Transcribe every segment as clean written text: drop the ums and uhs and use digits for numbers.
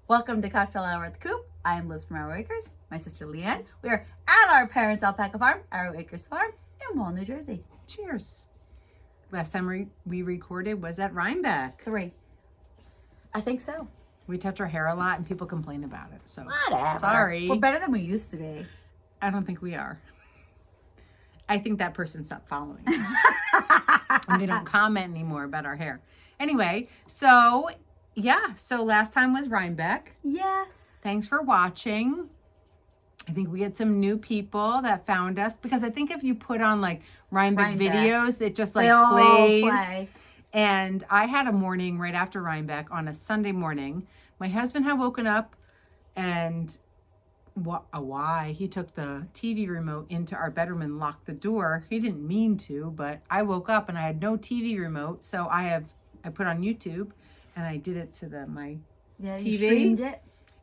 Welcome to Cocktail Hour at the Coop. I am Liz from Arrow Acres, my sister Leanne. We are at our parents' alpaca farm, Arrow Acres Farm, in Wall, New Jersey. Cheers. Last time we recorded was at Rhinebeck. 3. I think so. We touch our hair a lot and people complain about it. So Whatever. sorry. We're better than we used to be. I don't think we are. I think that person stopped following us. And they don't comment anymore about our hair. Anyway, so last time was Rhinebeck. Yes. Thanks for watching. I think we had some new people that found us because I think if you put on like Rhinebeck videos, it just like plays. And I had a morning right after Rhinebeck on a Sunday morning. My husband had woken up and he took the TV remote into our bedroom and locked the door. He didn't mean to, but I woke up and I had no TV remote. So I put on YouTube and I did it to my TV. You streamed it.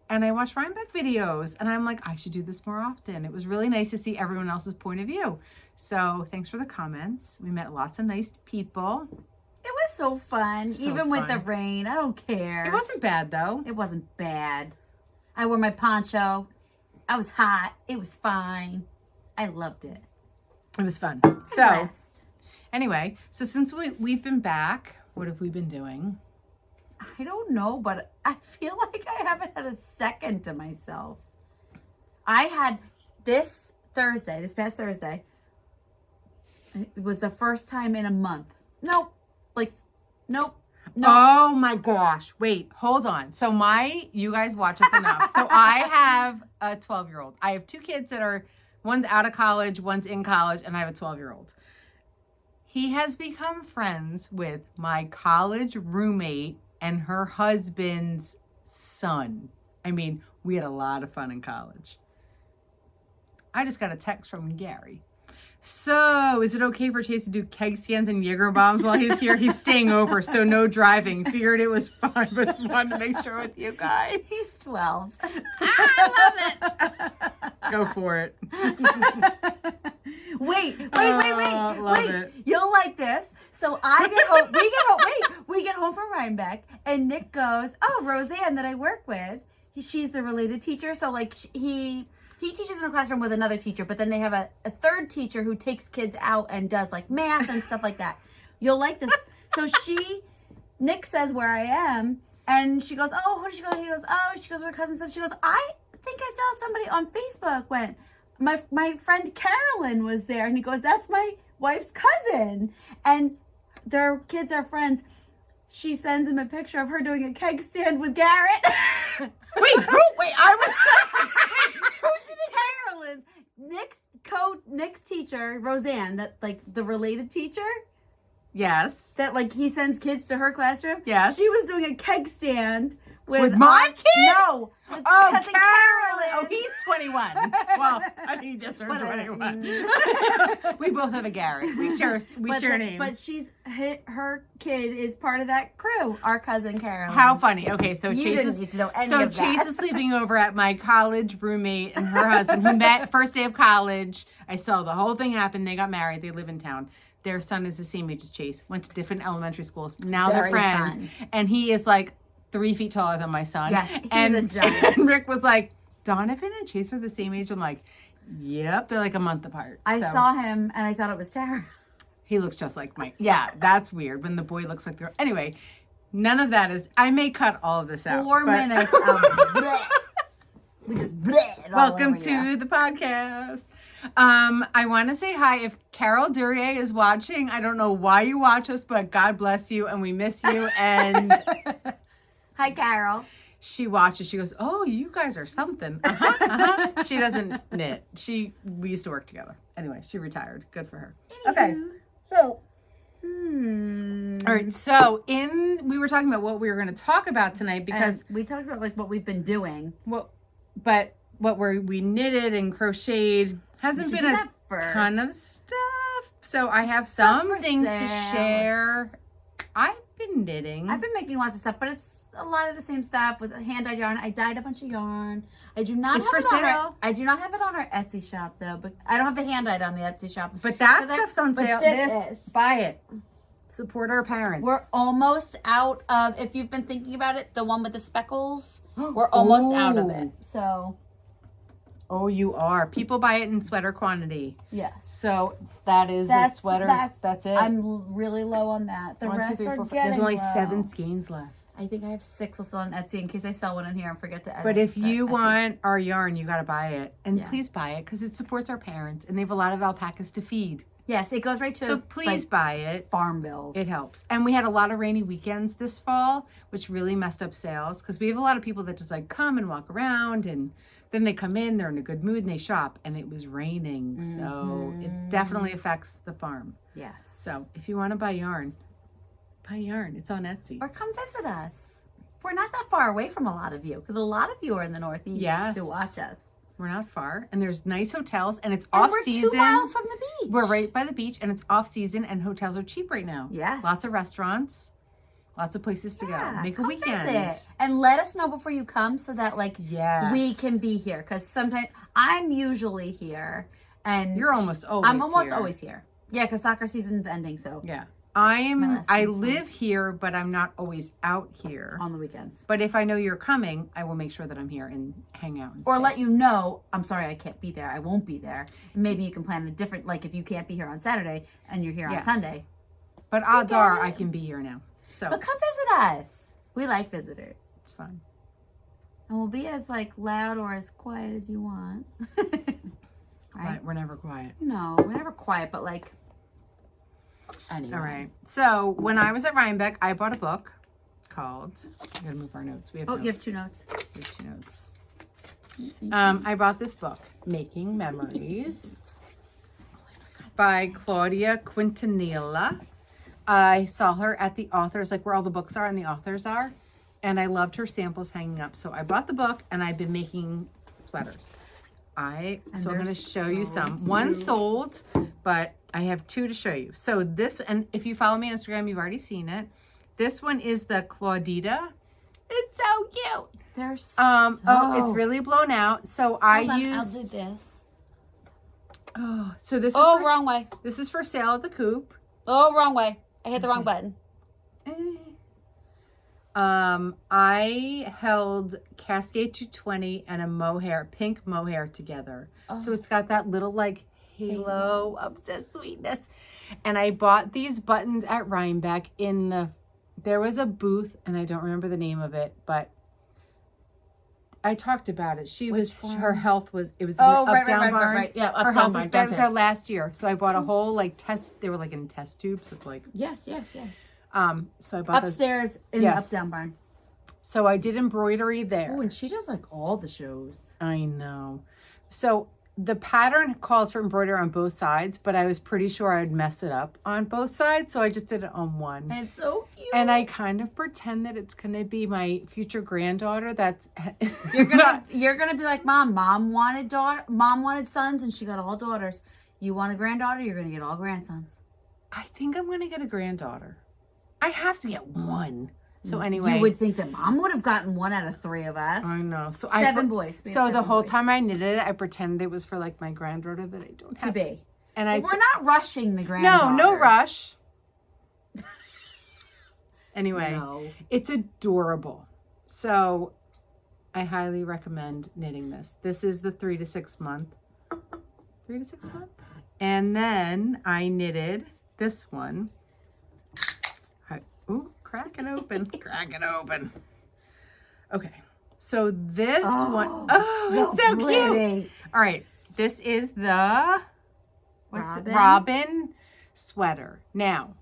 And I watched Rhinebeck videos and I'm like, I should do this more often. It was really nice to see everyone else's point of view. So thanks for the comments. We met lots of nice people. It was so fun, even with the rain. I don't care. It wasn't bad though. It wasn't bad. I wore my poncho. I was hot. It was fine. I loved it. It was fun. Anyway, so since we've been back, what have we been doing? I don't know, but I feel like I haven't had a second to myself. I had this past Thursday, it was the first time in a month. Nope. No. Oh my gosh. Wait, hold on. So you guys watch us enough. So I have a 12-year-old. I have 2 kids one's out of college, one's in college, and I have a 12-year-old. He has become friends with my college roommate and her husband's son. I mean, we had a lot of fun in college. I just got a text from Gary. So, is it okay for Chase to do keg stands and Jaeger bombs while he's here? He's staying over, so no driving. Figured it was fun, but just wanted to make sure with you guys. He's 12. I love it. Go for it. Wait. Love it. You'll like this. So we get home from Rhinebeck, and Nick goes, oh, Roseanne that I work with, she's the related teacher. So like he teaches in the classroom with another teacher, but then they have a third teacher who takes kids out and does like math and stuff like that. You'll like this. So Nick says where I am, and she goes, oh, who did she go? He goes, oh, she goes with her cousin stuff. She goes, I think I saw somebody on Facebook went, my friend Carolyn was there, and he goes, that's my wife's cousin, and their kids are friends. She sends him a picture of her doing a keg stand with Garrett. Wait, I was who did it? Carolyn, Nick's teacher, Roseanne, that like the related teacher. Yes. That like he sends kids to her classroom. Yes. She was doing a keg stand with my kid? No. With cousin Carolyn. Oh, he's 21. Well, I mean, he just turned 21. We both have a Gary. We share names. But her kid is part of that crew. Our cousin Carolyn. How funny. Okay, so you didn't need to know any of that. So Chase is sleeping over at my college roommate and her husband who met first day of college. I saw the whole thing happen. They got married. They live in town. Their son is the same age as Chase. Went to different elementary schools. Now they're friends. Fun. And he is like 3 feet taller than my son. Yes, he's a giant. And Rick was like, Donovan and Chase are the same age. I'm like, yep, they're like a month apart. I saw him and I thought it was Tara. He looks just like Mike. Yeah, that's weird when the boy looks like the... Anyway, none of that is... I may cut all of this out. 4 minutes of bleh. We just bleh it all Welcome over to you. the podcast. I want to say hi. If Carol Duryea is watching, I don't know why you watch us, but God bless you and we miss you. And hi, Carol. She watches. She goes, "Oh, you guys are something." She doesn't knit. We used to work together. Anyway, she retired. Good for her. Anywho. Okay, so. All right. So we were talking about what we were going to talk about tonight because we talked about like what we've been doing. But what we knitted and crocheted hasn't been a ton of stuff. So I have some things to share. I've been knitting. I've been making lots of stuff, but it's a lot of the same stuff with hand-dyed yarn. I dyed a bunch of yarn. I do not. It's for sale. I do not have it on our Etsy shop though, but I don't have the hand-dyed on the Etsy shop. But that stuff's on sale. This is. Buy it. Support our parents. We're almost out of, if you've been thinking about it, the one with the speckles, we're almost out of it. So. Oh, you are. People buy it in sweater quantity. Yes. So that is the sweaters. That's it. I'm really low on that. The rest are getting There's only low. 7 skeins left. I think I have 6 listed on Etsy in case I sell one in here and forget to edit. But if you Etsy. want our yarn, you got to buy it. And Yeah. please buy it because it supports our parents. And they have a lot of alpacas to feed. Yes, it goes right to So please buy it. farm bills. It helps. And we had a lot of rainy weekends this fall, which really messed up sales because we have a lot of people that just like come and walk around and then they come in, they're in a good mood and they shop and it was raining. So it definitely affects the farm. Yes. So if you want to buy yarn, it's on Etsy. Or come visit us. We're not that far away from a lot of you because a lot of you are in the Northeast to watch us. We're not far, and there's nice hotels, and it's And off we're season. 2 miles from the beach. We're right by the beach, and it's off season, and hotels are cheap right now. Yes. Lots of restaurants, lots of places to go. Make a weekend. Visit. And let us know before you come so that Yes. we can be here. Because sometimes I'm usually here, and You're almost always I'm almost here. always here. Yeah, because soccer season's ending, so Yeah. My last I name's live here, but I'm not always out here. on the weekends. But if I know you're coming, I will make sure that I'm here and hang out. And Or stay. let you know, I'm sorry I can't be there. I won't be there. Maybe you can plan a different, like if you can't be here on Saturday and you're here on Yes. Sunday. But odds are I can be here now. So But come visit us. We like visitors. it's fun. And we'll be as like loud or as quiet as you want. Right? We're never quiet. No, we're never quiet, but like anyway. All right. So when I was at Rhinebeck, I bought a book called. I gotta move our notes. We have. Oh, notes. you have 2 notes. We have 2 notes. I bought this book, Making Memories, by Claudia Quintanilla. I saw her at the authors, like where all the books are and the authors are, and I loved her samples hanging up. So I bought the book, and I've been making sweaters. So I'm going to show you some. One sold, but I have 2 to show you. So this, and if you follow me on Instagram, you've already seen it. This one is the Claudita. It's so cute. They're so... Oh, it's really blown out. So Hold on, I'll do this. Oh, so this is Wrong way. This is for sale at the Coop. Oh, wrong way. I hit the wrong button. I held Cascade 220 and a mohair, pink mohair together. So it's got that little like halo of sweetness. And I bought these buttons at Rhinebeck there was a booth, and I don't remember the name of it, but I talked about it. Her health was, it was in the Up Down Barn. Right. Yeah, Her Up health Down was Barn. bad. It was our Downstairs. last year. So I bought a whole like test, they were like in test tubes of like, Yes. so I bought Upstairs in the Up Down Barn. So I did embroidery there. Oh, and she does like all the shows. I know. So the pattern calls for embroidery on both sides, but I was pretty sure I'd mess it up on both sides, so I just did it on one. And it's so cute. And I kind of pretend that it's gonna be my future granddaughter. That's You're gonna be like, Mom wanted sons, and she got all daughters. You want a granddaughter? You're gonna get all grandsons. I think I'm gonna get a granddaughter. I have to get one. So anyway, You would think that Mom would have gotten 1 out of 3 of us. I know. So 7 boys. We have So 7 the whole boys. time I knitted it, I pretended it was for like my granddaughter that I don't to have. be. And But we're not rushing the granddaughter. no rush. Anyway, No. it's adorable. So I highly recommend knitting this. This is the 3 to 6 month. 3 to 6 month? And then I knitted this one. Ooh, crack it open. Crack it open. Okay. So this one, it's so cute. All right. This is the Robin sweater. Now,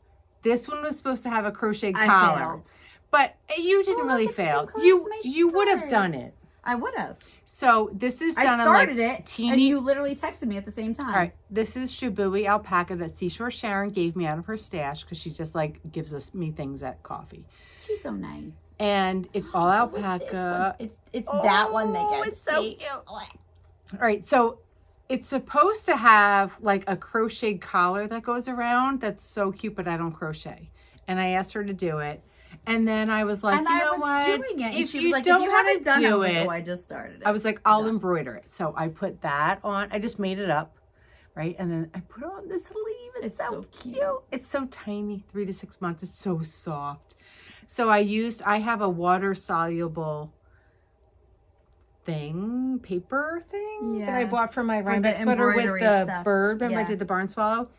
this one was supposed to have a crocheted collar. Failed. But you didn't really look, it's the same fail. color You as my you would have shirt. done it. I would have. So this is done I started on like it, teeny. and you literally texted me at the same time. All right, this is Shabui alpaca that Seashore Sharon gave me out of her stash because she just like gives me things at coffee. She's so nice. And it's all alpaca. It's that one that gets it's so me. cute. All right, so it's supposed to have like a crocheted collar that goes around. That's so cute, but I don't crochet. And I asked her to do it. And then I was like, And you know I was what? doing it. And If she you was like, if don't you wanna haven't done it, I was do like, it, oh, I just started it. I was like, I'll embroider it. So I put that on. I just made it up, right? And then I put on the sleeve. It's so cute. It's so tiny, 3 to 6 months. It's so soft. So I have a water soluble paper thing that I bought for my Rhinebeck sweater with the bird. Remember I did the barn swallow?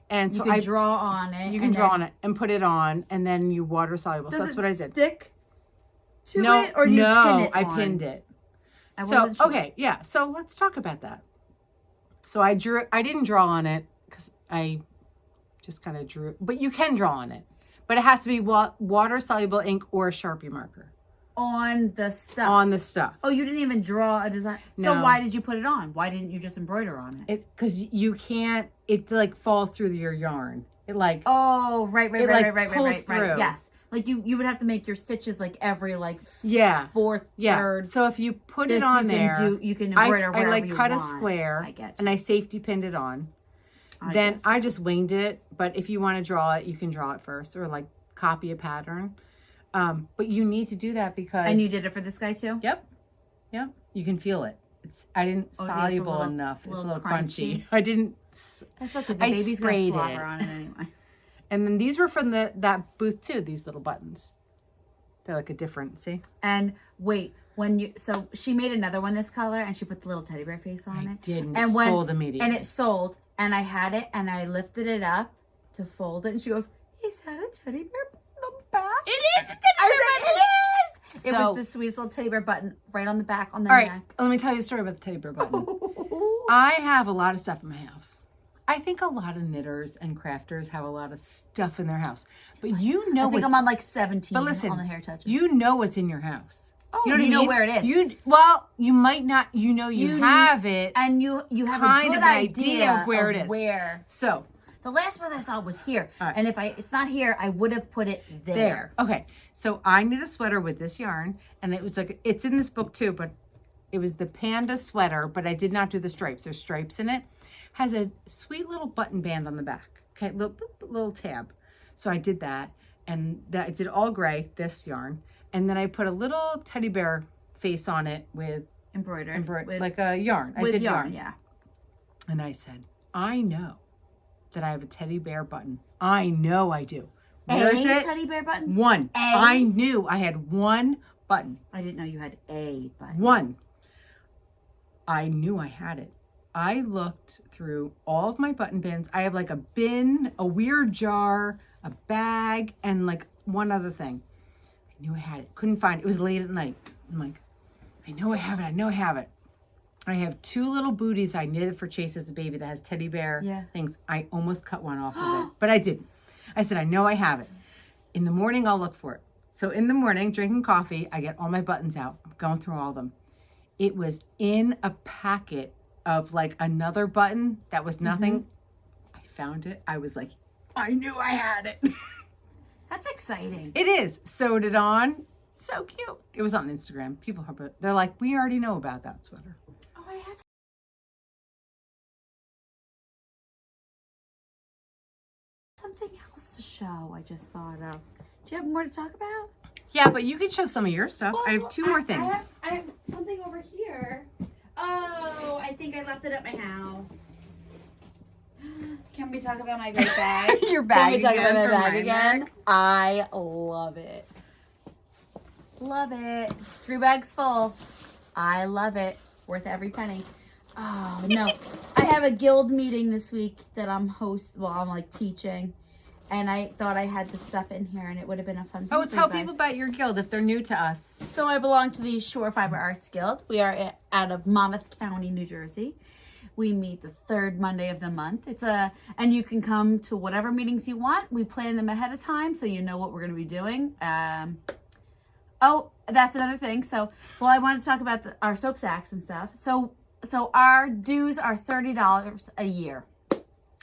And so I draw on it. You can draw on it and put it on, and then you water soluble. So that's what I did. Stick to it, or do you pin it on? I pinned it. So okay, yeah. So let's talk about that. So I didn't draw on it because I just kind of drew. But you can draw on it, but it has to be water soluble ink or a Sharpie marker. On the stuff. On the stuff. Oh, you didn't even draw a design. No. So why did you put it on? Why didn't you just embroider on it? Because you can't. It like falls through your yarn. It like. Oh, right. Through. Yes, like you would have to make your stitches like every fourth, third. So if you put it on you can embroider wherever I you cut want. a square. I get you. And I safety pinned it on. I just winged it. But if you want to draw it, you can draw it first or like copy a pattern. But you need to do that because... And you did it for this guy too? Yep. You can feel it. I didn't soluble enough. It's a little crunchy. I didn't... That's okay. The baby's going to slobber on it anyway. And then these were from that booth too, these little buttons. They're like a different, see? And wait, so she made another one this color and she put the little teddy bear face on it. I did, and it sold immediately. And it sold, and I had it, and I lifted it up to fold it, and she goes, "Is that a teddy bear button on the back?" It is a teddy bear button! It is! It was the sweetest little teddy bear button right on the back, on the neck. All right, let me tell you a story about the teddy bear button. I have a lot of stuff in my house. I think a lot of knitters and crafters have a lot of stuff in their house. But I think I'm on like 17 but listen, on the hair touches. You know what's in your house. Oh, you know where it is. You might not, you have it. And you have a good idea of where it is. Where. So. The last one I saw was here. Right. And if it's not here, I would have put it there. Okay. So I knit a sweater with this yarn. And it was like, it's in this book too, but it was the panda sweater, but I did not do the stripes. There's stripes in it. Has a sweet little button band on the back. Okay, little tab. So I did that, and I did all gray, this yarn, and then I put a little teddy bear face on it with embroidered like a yarn. I did yarn, yeah. And I said, I know that I have a teddy bear button. I know I do. Where is it? Teddy bear button? One. I knew I had one button. I didn't know you had a button. One. I knew I had it. I looked through all of my button bins. I have like a bin, a weird jar, a bag, and like one other thing. I knew I had it. Couldn't find it. It was late at night. I'm like, I know I have it. I know I have it. I have 2 little booties I knitted for Chase as a baby that has teddy bear things. I almost cut one off of it, but I didn't. I said, I know I have it. In the morning, I'll look for it. So in the morning, drinking coffee, I get all my buttons out. I'm going through all of them. It was in a packet of like another button that was nothing. Mm-hmm. I found it. I was like, I knew I had it. That's exciting. It is. Sewed it on. So cute. It was on Instagram. People are, they're like, we already know about that sweater. Oh, I have something else to show I just thought of. Do you have more to talk about? Yeah, but you can show some of your stuff. Well, I have 2 more things. I have something over here. Oh, I think I left it at my house. Can we talk about my great bag? Your bag. Can we talk about my bag again? I love it. Love it. 3 bags full. I love it. Worth every penny. Oh, no. I have a guild meeting this week that I'm I'm like teaching. And I thought I had the stuff in here, and it would have been a fun thing. Oh, tell people about your guild if they're new to us. So I belong to the Shore Fiber Arts Guild. We are out of Monmouth County, New Jersey. We meet the 3rd Monday of the month. And you can come to whatever meetings you want. We plan them ahead of time, so you know what we're going to be doing. Oh, that's another thing. So, I wanted to talk about our soap sacks and stuff. So our dues are $30 a year,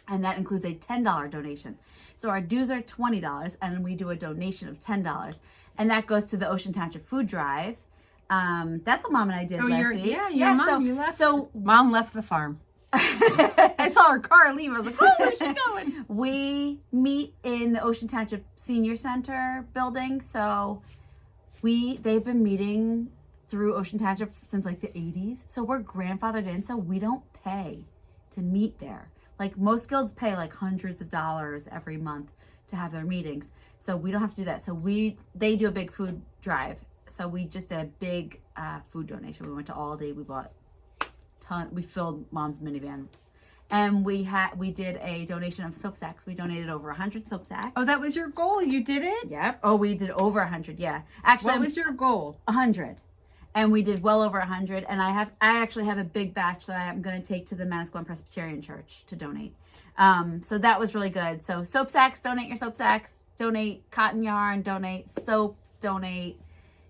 and that includes a $10 donation. So our dues are $20, and we do a donation of $10, and that goes to the Ocean Township Food Drive. That's what Mom and I did last week. Yeah, Mom, you left. So Mom left the farm. I saw her car leave. I was like, oh, where's she going? We meet in the Ocean Township Senior Center building. So they've been meeting through Ocean Township since like the 80s. So we're grandfathered in, so we don't pay to meet there. Like most guilds pay like hundreds of dollars every month to have their meetings. So we don't have to do that. So they do a big food drive. So we just did a big food donation. We went to Aldi. We bought we filled Mom's minivan. And we did a donation of soap sacks. We donated over 100 soap sacks. Oh, that was your goal. You did it? Yep. Oh, we did over 100. Yeah. Actually, what was your goal? 100. And we did well over 100. And I actually have a big batch that I'm going to take to the Manasquan Presbyterian Church to donate. So that was really good. So soap sacks, donate your soap sacks, donate cotton yarn, donate soap, donate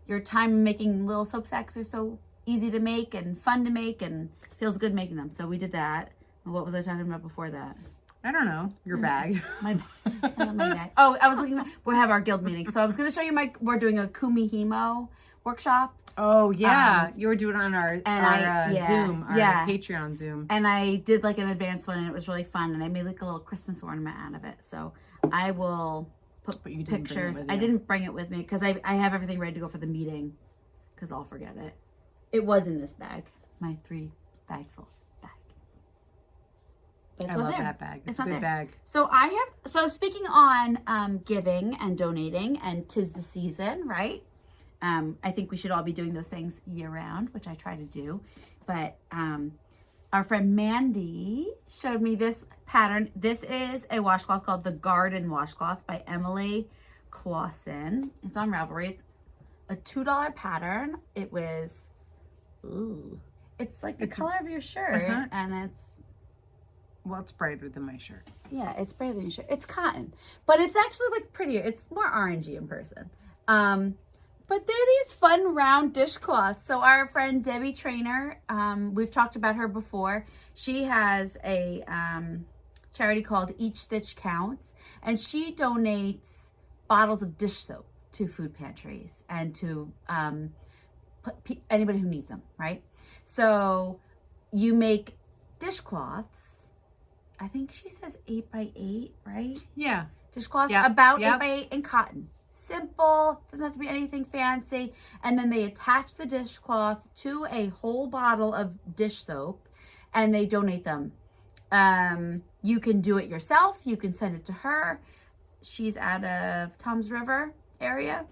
your time making little soap sacks. Are so easy to make and fun to make and feels good making them. So we did that. What was I talking about before that? I don't know. Your bag. My bag. Oh, I was looking. We have our guild meeting. So I was going to show you we're doing a Kumihimo workshop. Oh, yeah. You were doing it on our Zoom, our yeah. Patreon Zoom. And I did like an advanced one and it was really fun. And I made like a little Christmas ornament out of it. So I will put pictures. I didn't bring it with me because I have everything ready to go for the meeting because I'll forget it. It was in this bag. My 3 bags full bag. But it's I not love there. that bag. It's a not good there. bag. So speaking on giving and donating, and 'tis the season, right? I think we should all be doing those things year round, which I try to do. But our friend Mandy showed me this pattern. This is a washcloth called the Garden Washcloth by Emily Clausen. It's on Ravelry. It's a $2 pattern. It was, it's like the color of your shirt, and it's, well, it's brighter than my shirt. yeah, it's brighter than your shirt. It's cotton, but it's actually like prettier. It's more orangey in person. But they're these fun round dishcloths. So our friend Debbie Trainer, we've talked about her before. She has a charity called Each Stitch Counts, and she donates bottles of dish soap to food pantries and to anybody who needs them, right? So you make dishcloths. I think she says 8x8, right? Yeah. Dishcloths Yep. about Yep. 8x8 in cotton. Simple, doesn't have to be anything fancy. And then they attach the dishcloth to a whole bottle of dish soap and they donate them. You can do it yourself. You can send it to her. She's out of Tom's River area.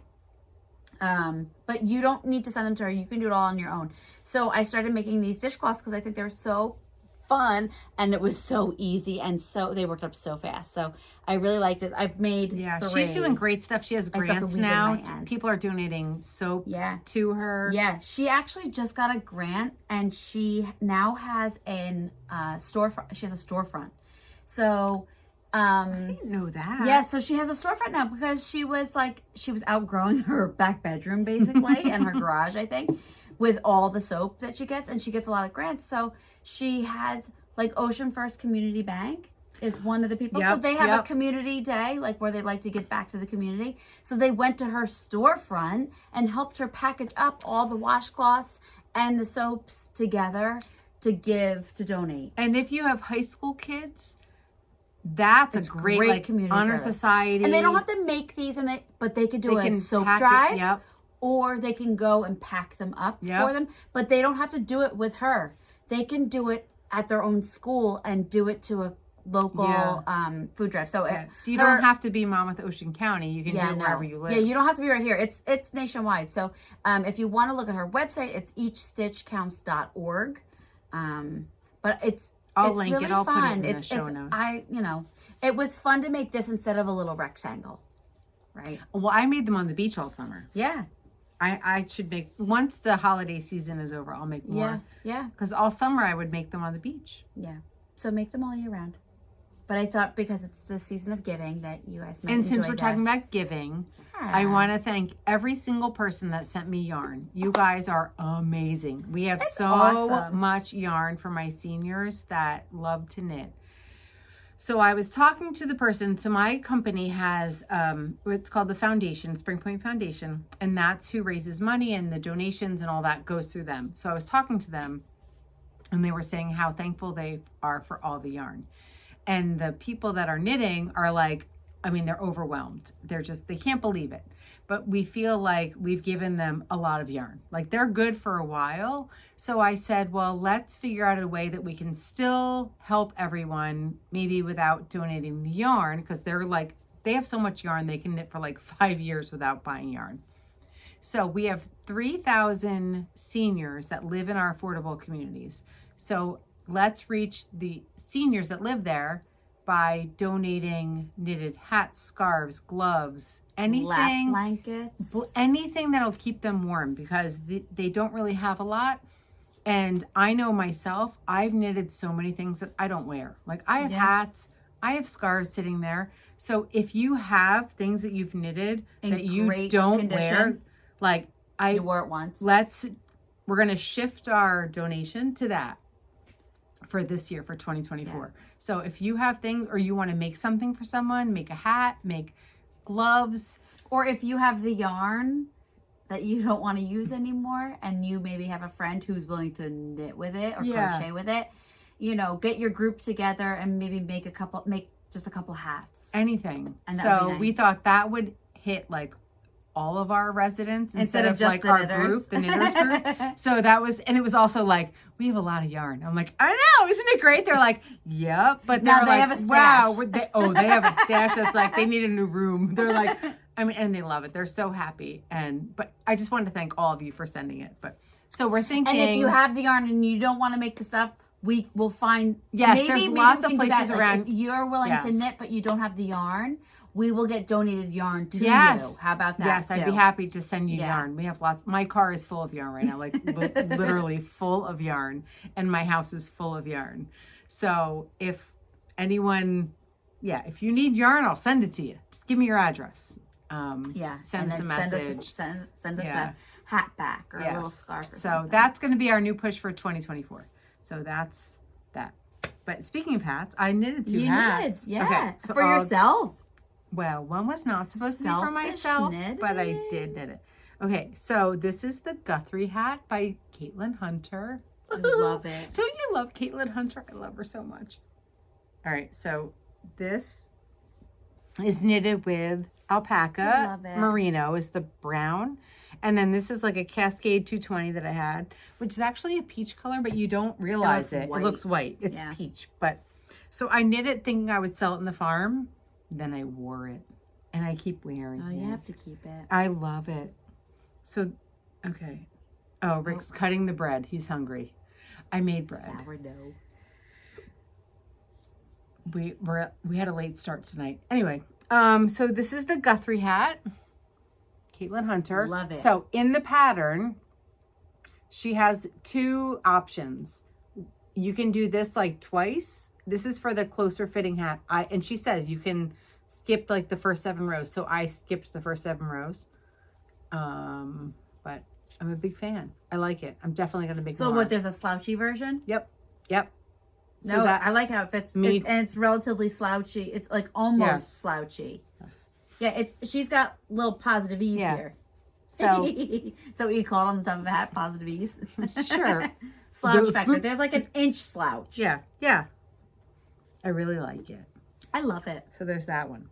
But you don't need to send them to her. You can do it all on your own. So I started making these dishcloths because I think they're so fun and it was so easy and so they worked up so fast. So I really liked it. I've made 3. She's doing great stuff. She has grants now. People are donating soap to her. Yeah, she actually just got a grant and she now has an storefront. She has a storefront. So I didn't know that. yeah, so she has a storefront now because she was outgrowing her back bedroom basically and her garage, I think, with all the soap that she gets, and she gets a lot of grants. So she has like Ocean First Community Bank is one of the people. So they have a community day, like where they like to give back to the community. So they went to her storefront and helped her package up all the washcloths and the soaps together to donate. And if you have high school kids, that's a great like, community honor service. Society. And they don't have to make these, but they could do a soap pack drive. Yep. Or they can go and pack them up for them. But they don't have to do it with her. They can do it at their own school and do it to a local food drive. So, so you don't have to be Monmouth Ocean County. You can do it wherever you live. Yeah, you don't have to be right here. It's nationwide. So if you want to look at her website, it's eachstitchcounts.org. But I'll link really it. I'll fun. put it in the show notes. It was fun to make this instead of a little rectangle. Right. Well, I made them on the beach all summer. Yeah. I should make, once the holiday season is over, I'll make more. Yeah. Because all summer I would make them on the beach. Yeah. So make them all year round. But I thought because it's the season of giving that you guys might And enjoy since we're talking this. about giving, I want to thank every single person that sent me yarn. You guys are amazing. We have awesome. much yarn for my seniors that love to knit. So I was talking to the person. So my company has, it's called the Foundation, Spring Point Foundation, and that's who raises money, and the donations and all that goes through them. So I was talking to them, and they were saying how thankful they are for all the yarn. And the people that are knitting are like, I mean, they're overwhelmed. They can't believe it. But we feel like we've given them a lot of yarn. Like they're good for a while. So I said, well, let's figure out a way that we can still help everyone, maybe without donating the yarn, because they have so much yarn, they can knit for like 5 years without buying yarn. So we have 3,000 seniors that live in our affordable communities. So let's reach the seniors that live there by donating knitted hats, scarves, gloves, anything, lap blankets, anything that'll keep them warm, because they don't really have a lot. And I know myself, I've knitted so many things that I don't wear. Like I have hats, I have scarves sitting there. So if you have things that you've knitted that you don't wear, like you wore it once. We're going to shift our donation to that for this year, for 2024. Yeah. So if you have things, or you want to make something for someone, make a hat, make gloves. Or if you have the yarn that you don't want to use anymore, and you maybe have a friend who's willing to knit with it or crochet with it, get your group together and maybe make just a couple hats. Anything. And so nice. We thought that would hit like all of our residents instead of just like our group, the knitters group. So that was, and it was also like, we have a lot of yarn. I'm like, I know, isn't it great? They're like, yep. But they're like, have a stash. Wow, they have a stash that's like, they need a new room. They're like, and they love it. They're so happy. But I just wanted to thank all of you for sending it. But so we're thinking. And if you have the yarn and you don't want to make the stuff, we will find. Yes, there's lots of places around. Like if you're willing to knit, but you don't have the yarn, we will get donated yarn to you. How about that? Yes, I'd be happy to send you yarn. We have lots. My car is full of yarn right now, like literally full of yarn, and my house is full of yarn. So if anyone, if you need yarn, I'll send it to you. Just give me your address. Send us a message. Send us a hat back or a little scarf or something. So that's going to be our new push for 2024. So that's that. But speaking of hats, I knitted two hats. Okay, so for yourself. Well, one was not supposed to be for myself, but I did knit it. Okay, so this is the Guthrie Hat by Caitlin Hunter. I love it. Don't you love Caitlin Hunter? I love her so much. All right, so this is knitted with alpaca. Merino is the brown. And then this is like a Cascade 220 that I had, which is actually a peach color, but you don't realize it. It looks white. It's peach. But so I knit it thinking I would sell it in the farm. Then I wore it, and I keep wearing it. Oh, you have to keep it. I love it. So, okay. Oh, Rick's cutting the bread. He's hungry. I made bread. Sourdough. We had a late start tonight. Anyway, so this is the Guthrie Hat, Caitlin Hunter. Love it. So in the pattern, she has two options. You can do this like twice. This is for the closer fitting hat. And she says you can skip like the first 7 rows. So I skipped the first 7 rows. But I'm a big fan. I like it. I'm definitely going to make more. So there's a slouchy version? Yep. So no, I like how it fits. And it's relatively slouchy. It's like almost slouchy. Yes. Yeah, she's got little positive ease here. So what you call it on the top of a hat, positive ease? Sure. Slouch factor. There's like an inch slouch. Yeah. I really like it. I love it. So there's that one.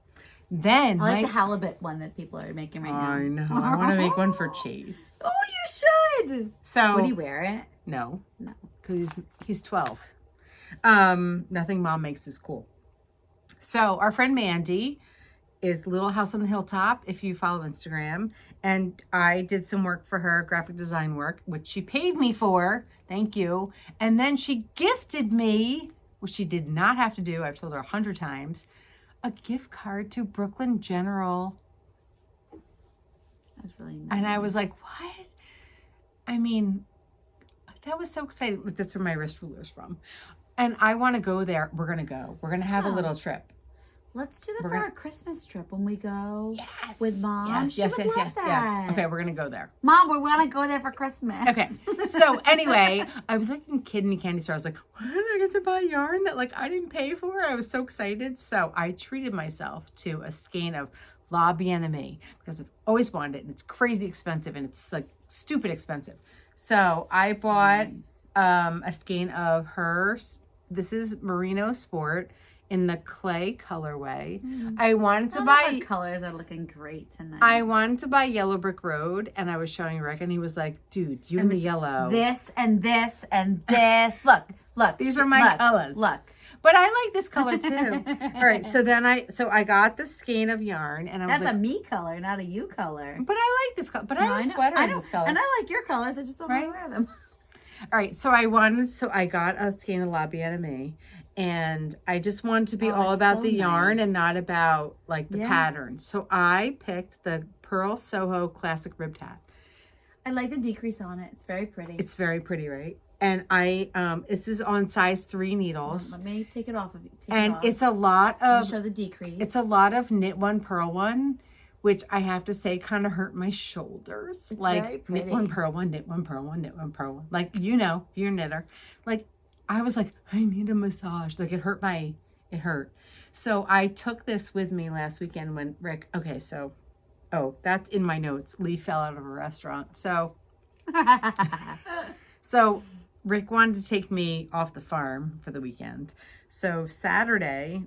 Then I like the halibut one that people are making right now. I know. I want to make one for Chase. Oh, you should. So would he wear it? No. Because he's 12. Nothing mom makes is cool. So our friend Mandy is Little House on the Hilltop, if you follow Instagram. And I did some work for her, graphic design work, which she paid me for. Thank you. And then she gifted me, which she did not have to do, I've told her 100 times, a gift card to Brooklyn General. That's really nice. And I was like, what? I mean, that was so exciting. Look, that's where my wrist ruler's from. And I want to go there. We're going to go. We're going to have a little trip. Let's do that for our Christmas trip when we go with Mom. Yes. She would love that. Okay, we're going to go there. Mom, we want to go there for Christmas. Okay. So anyway, I was like in kid in the candy store. I was like, what did I get to buy yarn that like I didn't pay for? I was so excited. So I treated myself to a skein of La Bien-Aimée because I've always wanted it. And it's crazy expensive and it's like stupid expensive. So I bought a skein of hers. This is Merino Sport. in the clay colorway. I wanted to Our buy colors are looking great tonight. I wanted to buy Yellow Brick Road, and I was showing Rick, and he was like, dude, you and the yellow. This and this and this. Look. These are my colors. Look. But I like this color too. All right, so then I got the skein of yarn, and I was That's a me color, not a you color. but I like this color. But I have a sweater in this color. And I like your colors. I just don't want to wear them. All right, so I got a skein of La Bien Aimée, and I just wanted to be all about the yarn and not about like the pattern. So I picked the Pearl Soho Classic Ribbed Hat. I like the decrease on it. It's very pretty. It's very pretty, right? And this is on size 3 needles. Let me take it off of you. It's a lot of show the decrease. It's a lot of knit one, purl one, which I have to say kind of hurt my shoulders. It's like very pretty. knit one, purl one, knit one, purl one, knit one, purl one. Like you're a knitter. Like I was like, I need a massage. Like it hurt. So I took this with me last weekend when Rick. Okay, so that's in my notes. Lee fell out of a restaurant. So Rick wanted to take me off the farm for the weekend. So Saturday,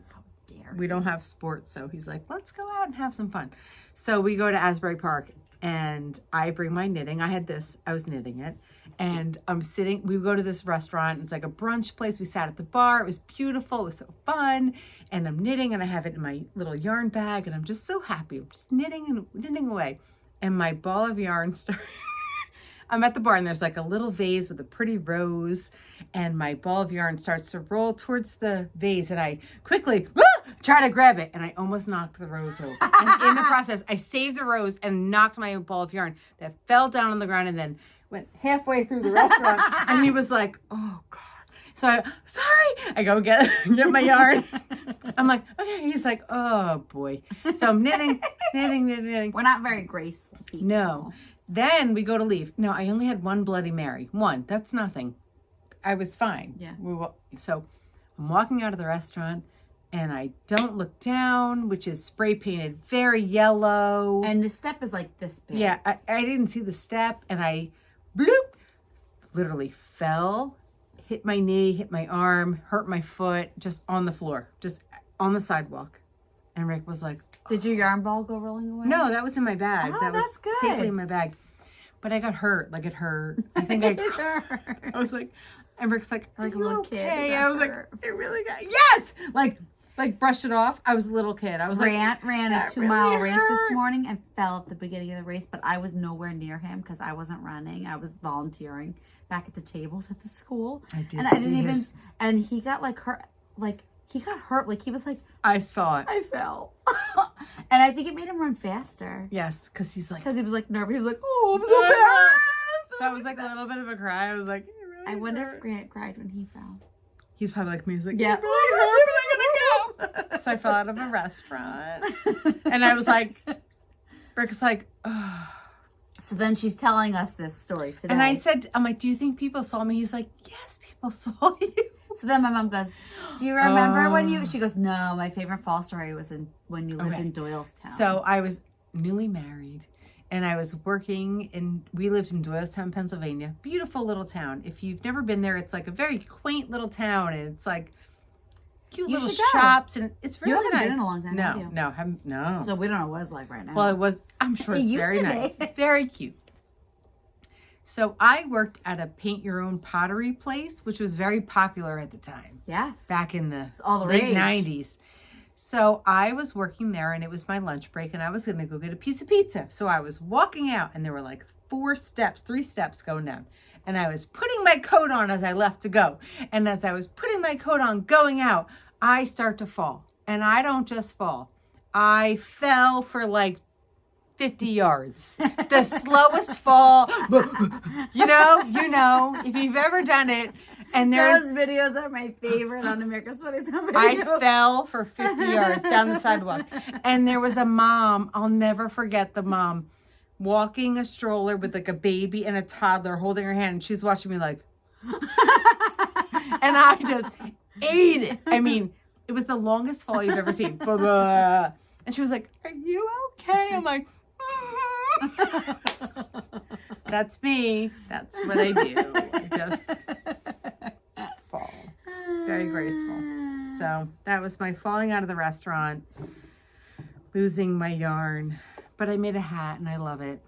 we don't have sports. So he's like, let's go out and have some fun. So we go to Asbury Park and I bring my knitting. I was knitting it. And we go to this restaurant. It's like a brunch place. We sat at the bar. It was beautiful. It was so fun. And I'm knitting and I have it in my little yarn bag. And I'm just so happy. I'm just knitting and knitting away. And my ball of yarn started. I'm at the bar and there's like a little vase with a pretty rose, and my ball of yarn starts to roll towards the vase, and I quickly try to grab it, and I almost knocked the rose over. And in the process, I saved the rose and knocked my ball of yarn that fell down on the ground and then went halfway through the restaurant. And he was like, oh God. So sorry. I go get my yarn. I'm like, okay. He's like, oh boy. So I'm knitting. We're not very graceful people. No. Then we go to leave. No, I only had one Bloody Mary. One. That's nothing. I was fine. Yeah. So I'm walking out of the restaurant and I don't look down, which is spray painted very yellow. And the step is like this big. Yeah. I didn't see the step and I bloop, literally fell, hit my knee, hit my arm, hurt my foot, just on the floor, just on the sidewalk. And Rick was like, did your yarn ball go rolling away? no, that was in my bag. Oh, that was that's good. safely in my bag. But I got hurt. Like it hurt. I think I was like, and Rick's like, like a little kid. I was like, it really got, yes! Like brushed it off. I was a little kid. I was ran a 2-mile race this hurt. morning and fell at the beginning of the race, but I was nowhere near him because I wasn't running. I was volunteering back at the tables at the school. I did and see I didn't even, his... and he got like hurt. Like he got hurt. Like he was like, I saw it. I fell. And I think it made him run faster. Yes, because he's like, because he was like nervous. He was like, oh, I'm so embarrassed. So I was like a little bit of a cry. I was like, it really I wonder hurt. if Grant cried when he fell. He's probably like me. He's like, yeah. it really hurt, but I gotta go. So I fell out of a restaurant. And I was like, Rick's like, oh. So then she's telling us this story today. And I said, I'm like, do you think people saw me? He's like, yes, people saw you. So then my mom goes, do you remember when you, she goes, no, my favorite fall story was when you lived in Doylestown. So I was newly married and I was we lived in Doylestown, Pennsylvania. Beautiful little town. If you've never been there, it's like a very quaint little town and it's like cute little shops and it's really nice. You haven't been in a long time, have you? No. So we don't know what it's like right now. Well, I'm sure it's very nice. It's very cute. So I worked at a paint your own pottery place, which was very popular at the time. Yes. Back in the late 90s. So I was working there and it was my lunch break and I was going to go get a piece of pizza. So I was walking out and there were like 3 steps going down. And I was putting my coat on as I left to go. And as I was putting my coat on going out, I start to fall. And I don't just fall. I fell for like 50 yards. The slowest fall. You know, if you've ever done it. And those videos are my favorite on America's Funniest Home Videos. I fell for 50 yards down the sidewalk. And there was a mom, I'll never forget the mom, walking a stroller with like a baby and a toddler holding her hand. And she's watching me like, and I just ate it. I mean, it was the longest fall you've ever seen. And she was like, are you okay? I'm like, that's me. That's what I do. I just fall. Very graceful. So that was my falling out of the restaurant, losing my yarn. But I made a hat and I love it.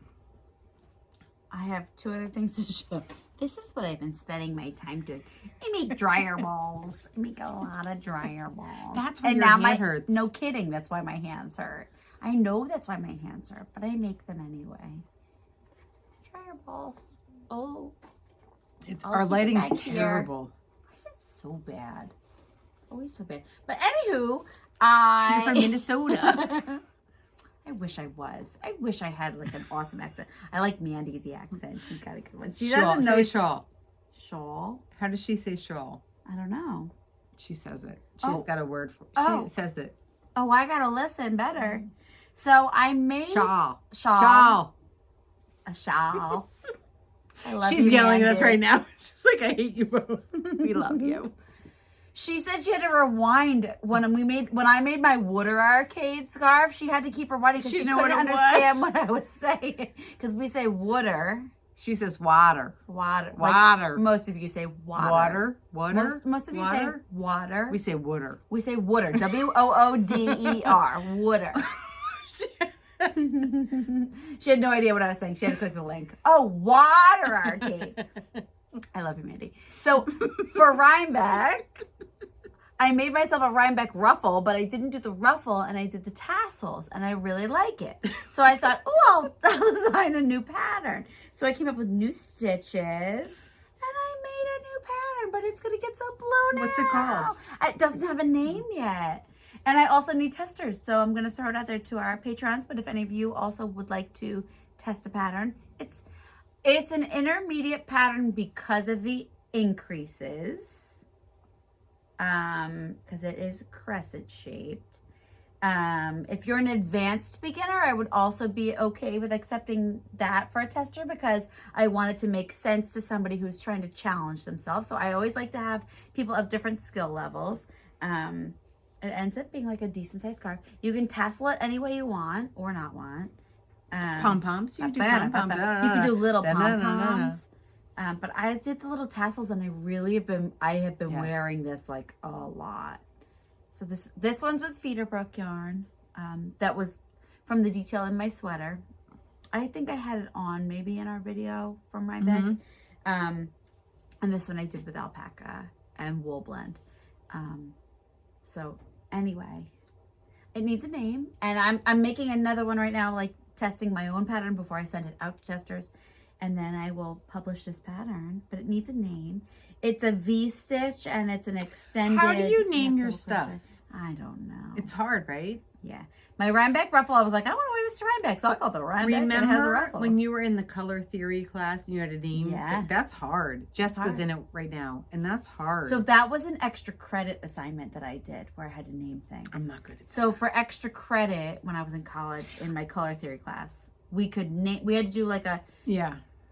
I have 2 other things to show. This is what I've been spending my time doing. I make dryer balls. I make a lot of dryer balls. That's why your hand hurts. No kidding. That's why my hands hurt. I know that's why my hands hurt, but I make them anyway. Dryer balls. Oh. Our lighting's terrible. Why is it so bad? It's always so bad. But anywho, You're from Minnesota. I wish I was. I wish I had like an awesome accent. I like Mandy's accent. She got a good one. She doesn't know. Say shawl. Shawl? How does she say shawl? I don't know. She says it. She's got a word for it. Oh. She says it. Oh, I gotta listen better. So I made Shawl. Shawl. Shawl. A shawl. I love She's you, yelling at Mandy. us right now. She's like, I hate you both. We love you. She said she had to rewind when I made my Water Arcade scarf. She had to keep rewinding because she didn't know couldn't what it understand was. what I was saying. Because we say water. She says water. Water. Water. Like, most of you say water. Water. Water. Most of you say water. We say water. We say water. W-O-O-D-E-R. Water. She had no idea what I was saying. She had to click the link. Oh, Water Arcade. I love you, Mandy. So for Rhinebeck, I made myself a Rhinebeck ruffle, but I didn't do the ruffle and I did the tassels and I really like it. So I thought, oh, I'll design a new pattern. So I came up with new stitches and I made a new pattern, but it's going to get so blown out. What's it called? It doesn't have a name yet. And I also need testers. So I'm going to throw it out there to our patrons. But if any of you also would like to test a pattern, it's an intermediate pattern because of the increases. Because it is crescent shaped. If you're an advanced beginner, I would also be okay with accepting that for a tester because I want it to make sense to somebody who's trying to challenge themselves. So I always like to have people of different skill levels. It ends up being like a decent sized scarf. You can tassel it any way you want or not want. Pom-poms. You can do pom-poms. You can do little pom-poms. But I did the little tassels and I have been Yes. wearing this like a lot. So this one's with Feederbrook yarn. That was from the detail in my sweater. I think I had it on maybe in our video from Rhinebeck. And this one I did with alpaca and wool blend. So anyway, it needs a name. And I'm making another one right now, like testing my own pattern before I send it out to testers. And then I will publish this pattern, but it needs a name. It's a V-stitch and it's an extended. How do you name your nipple stuff? crochet. I don't know. It's hard, right? Yeah. My Rhinebeck ruffle, I was like, I want to wear this to Rhinebeck. So I call it the Rhinebeck and it has a Remember ruffle. when you were in the color theory class and you had a name? Yes. That's hard. Jessica's hard. in it right now, and that's hard. So that was an extra credit assignment that I did where I had to name things. I'm not good at that. So for extra credit, when I was in college in my color theory class, we had to do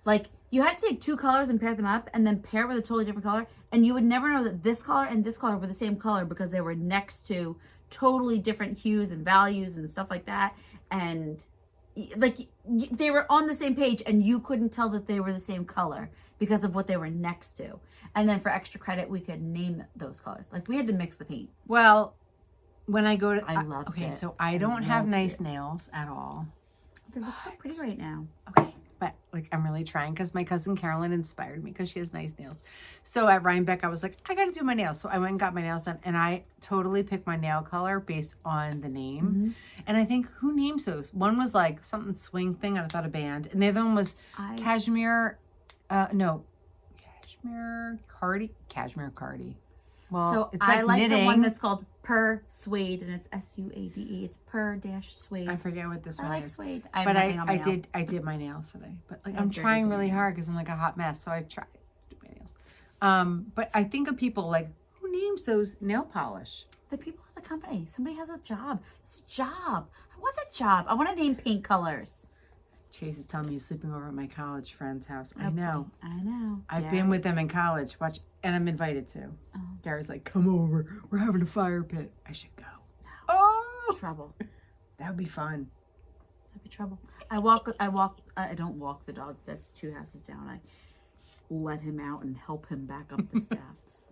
like you had to take 2 colors and pair them up and then pair with a totally different color. And you would never know that this color and this color were the same color because they were next to totally different hues and values and stuff like that. And they were on the same page and you couldn't tell that they were the same color because of what they were next to. And then for extra credit, we could name those colors. Like we had to mix the paint. Well, when I go to... I loved it. Okay, so I don't have loved nice it. nails at all. They look so pretty right now. Okay, but like I'm really trying because my cousin Carolyn inspired me because she has nice nails. So at Rhinebeck, I was like, I got to do my nails. So I went and got my nails done, and I totally picked my nail color based on the name. And I think who names those? One was like something swing thing, and I thought a band, and the other one was cashmere. Cashmere cardi. Well, So it's I like knitting. the one that's called Per Suede, and it's S-U-A-D-E. It's Per-Suede. I forget what this I one like is. suede. I have But nothing on my nails. I did my nails today. But like I I'm have dirty trying really nails. hard because I'm like a hot mess. So I tried to do my nails. But I think of people like, who names those nail polish? The people at the company. Somebody has a job. It's a job. I want that job. I want to name paint colors. Chase is telling me he's sleeping over at my college friend's house. I know. I know. I've been with them in college. Watch, and I'm invited to. Oh. Gary's like, come over. We're having a fire pit. I should go. No. Oh, Trouble. that would be fun. That'd be trouble. I don't walk the dog. That's 2 houses down. I let him out and help him back up the steps.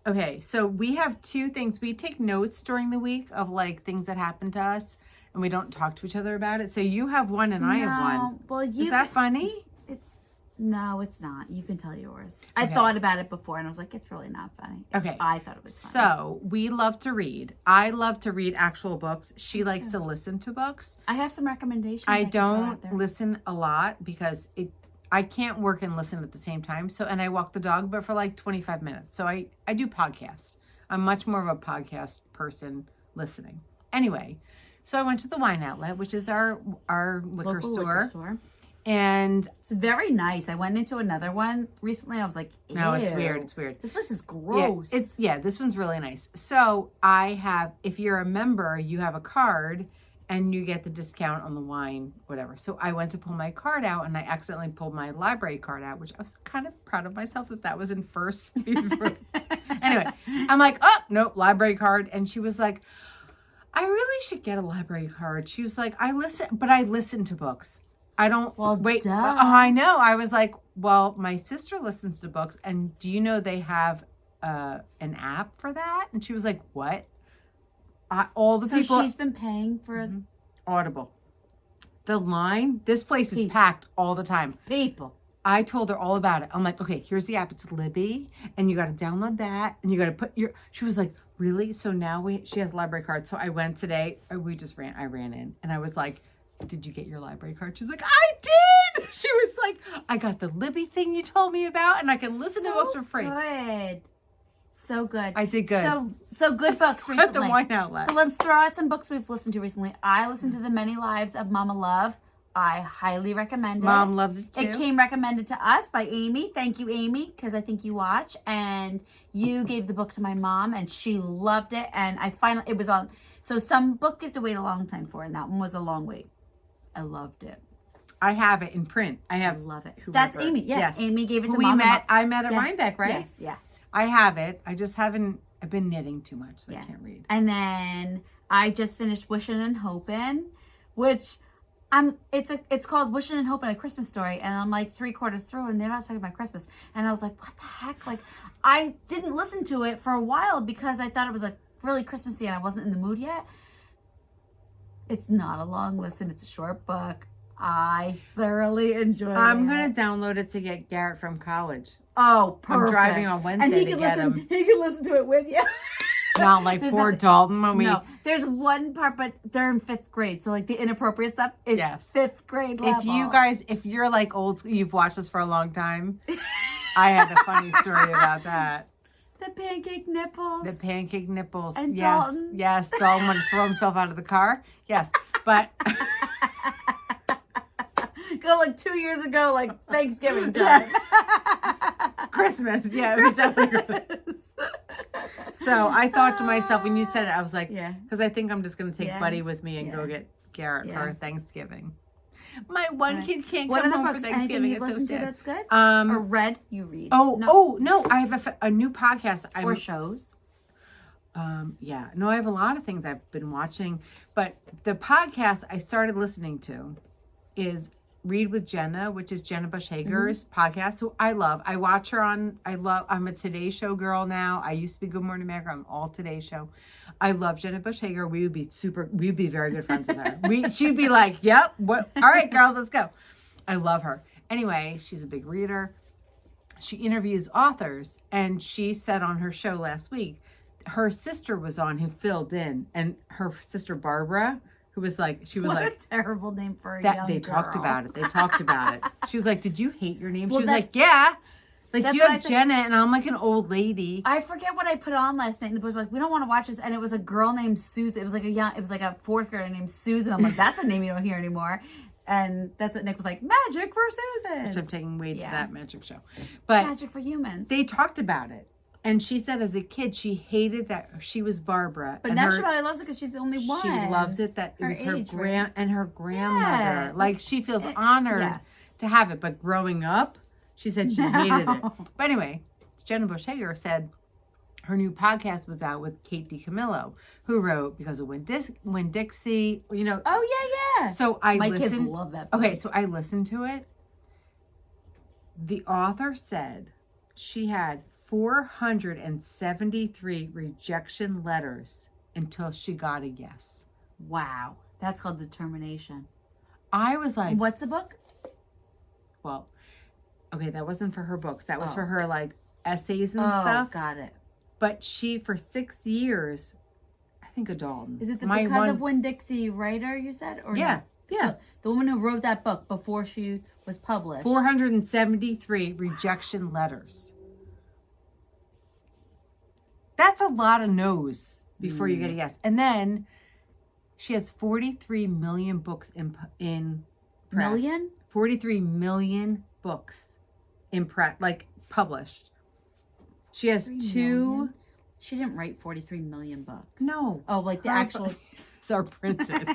Okay, so we have two things. We take notes during the week of like things that happen to us, and we don't talk to each other about it. So you have one and I have one. Well, Is that funny? No, it's not. You can tell yours. I Okay. thought about it before, and I was like, it's really not funny. Okay. I thought it was funny. So we love to read. I love to read actual books. She likes to listen to books. I have some recommendations. I can throw out don't there. listen a lot because I can't work and listen at the same time. So, and I walk the dog, but for like 25 minutes. So I do podcasts. I'm much more of a podcast person listening. Anyway, so I went to the Wine Outlet, which is our liquor Local store. liquor store. And It's very nice. I went into another one recently. I was like, ew. no, it's weird. It's weird. This place is gross. This one's really nice. So I have, if you're a member, you have a card and you get the discount on the wine, whatever. So I went to pull my card out and I accidentally pulled my library card out, which I was kind of proud of myself that was in first. Anyway, I'm like, oh, no, library card. And she was like, I really should get a library card. She was like, I listen to books. I don't, Well, wait, duh. I know. I was like, well, my sister listens to books and do you know they have an app for that? And she was like, what? All the So people. she's been paying for Audible. The line, this place is packed all the time. people. I told her all about it. I'm like, okay, here's the app. It's Libby, and you got to download that, and you got to put your. She was like, really? So now she has a library card. So I went today. I ran in, and I was like, did you get your library card? She's like, I did. She was like, I got the Libby thing you told me about, and I can listen to books for free. Good. So good. I did good. So good books At recently. the Wine Outlet. So let's throw out some books we've listened to recently. I listened to The Many Lives of Mama Love. I highly recommend it. Mom loved it too. It came recommended to us by Amy. Thank you, Amy, because I think you watch. And you gave the book to my mom, and she loved it. And it was on. So some book you have to wait a long time for, and that one was a long wait. I loved it. I have it in print. I Love it. who That's wrote it. Amy. Yeah, Yes. Amy gave it to We Mom. met. I met at Yes. Rhinebeck, right? Yes. Yeah. I have it. I just haven't. I've been knitting too much, so I can't read. And then I just finished Wishin' and Hopin', which it's called Wishin' and Hopin', A Christmas Story, and I'm like 3/4 through, and they're not talking about Christmas, and I was like, what the heck? Like, I didn't listen to it for a while because I thought it was like really Christmassy, and I wasn't in the mood yet. It's not a long listen; it's a short book. I thoroughly enjoyed it. I'm gonna download it to get Garrett from college. Oh, perfect. I'm driving on Wednesday and he to can get listen. him. He can listen to it with you. Not like There's poor nothing- Dalton when we. No, there's one part, but they're in 5th grade, so like the inappropriate stuff is Yes. 5th grade level. If you're like old school, you've watched this for a long time. I had a funny story about that. The pancake nipples. The pancake nipples. And yes, Dalton. yes. Dalton wanted to throw himself out of the car. Yes, but. Go like 2 years ago, like Thanksgiving time. Christmas. Yeah, it was definitely Christmas. So I thought to myself when you said it, I was like, Yeah. because I think I'm just going to take Yeah. Buddy with me and Yeah. go get Garrett Yeah. for Thanksgiving. My one kid can't What come other home for books? Anything Thanksgiving. you've It's so listened to sad. that's good? Or Um. read? You read? No! I have a new podcast. Or shows? Yeah. No, I have a lot of things I've been watching, but the podcast I started listening to is Read with Jenna, which is Jenna Bush Hager's podcast, who I love. I watch her on, I'm a Today Show girl now. I used to be Good Morning America. I'm all Today Show. I love Jenna Bush Hager. We'd be very good friends with her. She'd be like, yep, what? All right, girls, let's go. I love her. Anyway, she's a big reader. She interviews authors, and she said on her show last week, her sister was on who filled in, and her sister Barbara, who was like, she was What like, a terrible name for a that young they girl. talked about it. They talked about it. She was like, did you hate your name? Well, She was that's- like, yeah. Like, that's you what have I said. Jenna, and I'm like an old lady. I forget what I put on last night, and the boys were like, "We don't want to watch this." And it was a girl named Susan. It was like a 4th grader named Susan. I'm like, "That's a name you don't hear anymore." And that's what Nick was like, "Magic for Susan." Which I'm taking way to Yeah. that magic show. But Magic for humans. they talked about it. And she said as a kid, she hated that she was Barbara. But and now her- she probably loves it because she's the only one. She loves it that it Her was her age, right? and her grandmother. Yeah. Like she feels honored yes. to have it. But growing up, she said she hated it. But anyway, Jenna Bush Hager said her new podcast was out with Kate DiCamillo, who wrote Because of When Dixie, you know. Oh yeah. So I My listened. kids love that book. Okay, so I listened to it. The author said she had 473 rejection letters until she got a yes. Wow. That's called determination. I was like, What's the book? well, okay, that wasn't for her books. That was Oh. for her like essays and stuff. Got it. But she, for 6 years, I think adult. Is it the Because of Winn-Dixie writer you said? Or Yeah, no? yeah. So, the woman who wrote that book before she was published. 473 rejection letters. That's a lot of no's before you get a yes. And then she has 43 million books in press. Million? 43 million books in press, like published. She has 2 million? She didn't write 43 million books. No. Oh, like the Her actual. books are printed.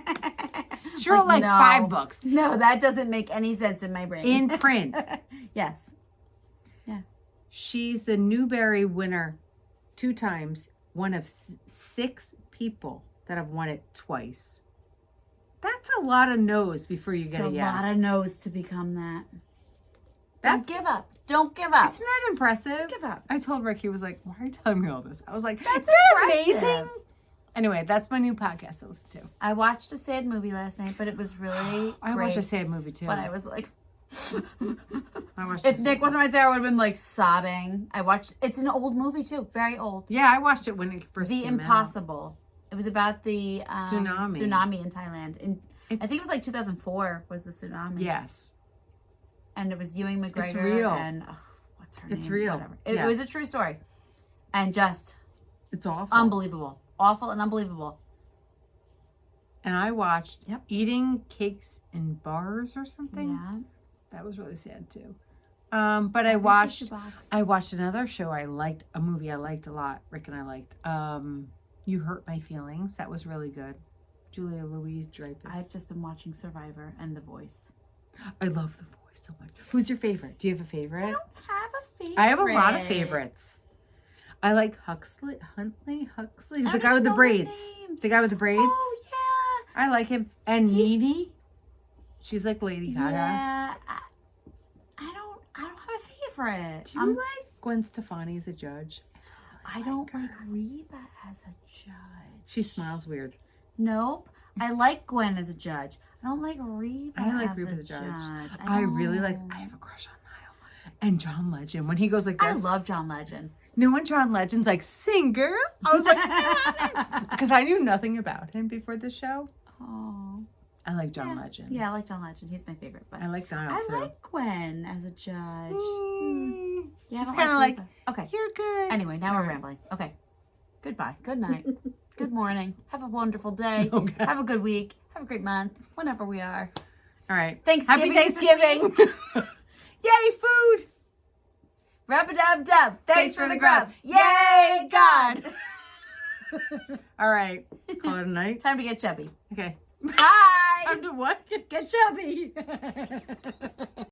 She wrote like no. 5 books. No, that doesn't make any sense in my brain. In print. Yes. Yeah. She's the Newbery winner 2 times, one of 6 people that have won it twice. That's a lot of no's before you get a yes. It's a lot of no's to become that. That's, Don't give up. Don't give up. Isn't that impressive? Don't give up. I told Rick, he was like, why are you telling me all this? I was like, That's isn't that impressive. amazing? Anyway, that's my new podcast to listen to. I watched a sad movie last night, but it was really I great. watched a sad movie too. But I was like, I watched if Nick wasn't right there, I would have been like sobbing. It's an old movie too, very old. Yeah, I watched it when it first The came Impossible. It was about the tsunami in Thailand. I think it was like 2004 was the tsunami. Yes. And it was Ewing McGregor. It's real. And what's her name? It's real. Whatever. It Yeah. was a true story. And just It's awful. unbelievable. Awful and unbelievable. And I watched Yep. Eating Cakes in Bars or something. Yeah. That was really sad too. But I watched Tissue boxes. another show I liked, a movie I liked a lot. Rick and I liked. You Hurt My Feelings. That was really good. Julia Louis-Dreyfus. I've just been watching Survivor and The Voice. I love The Voice so much. Who's your favorite? Do you have a favorite? I don't have a favorite. I have a lot of favorites. I like Huntley, the guy with the braids. The guy with the braids. Oh yeah. I like him. And Nene, she's like Lady Gaga. Yeah. I don't have a favorite. Do you like Gwen Stefani as a judge? I don't like Reba as a judge. She smiles weird. Nope. I like Gwen as a judge. I don't like Reba. I like as Reba a as a judge. I really like. I have a crush on Niall and John Legend when he goes like this. I love John Legend. You know when John Legend's like, "Sing, girl," I was like, because I knew nothing about him before the show. Oh. I like John Legend. Yeah, I like John Legend. He's my favorite. But I like Niall I too. like Gwen as a judge. Yeah, It's I don't kind of like, Reba. Okay. you're good. Anyway, now we're rambling. Okay. Goodbye. Good night. Good morning. Have a wonderful day. Okay. Have a good week. Have a great month. Whenever we are. All right. Thanksgiving. Happy Thanksgiving. Yay, food. Rub-a-dub-dub. Thanks for the grub. Yay, God. All right. Call it a night. Time to get chubby. Okay. Bye. Time to what? Get chubby.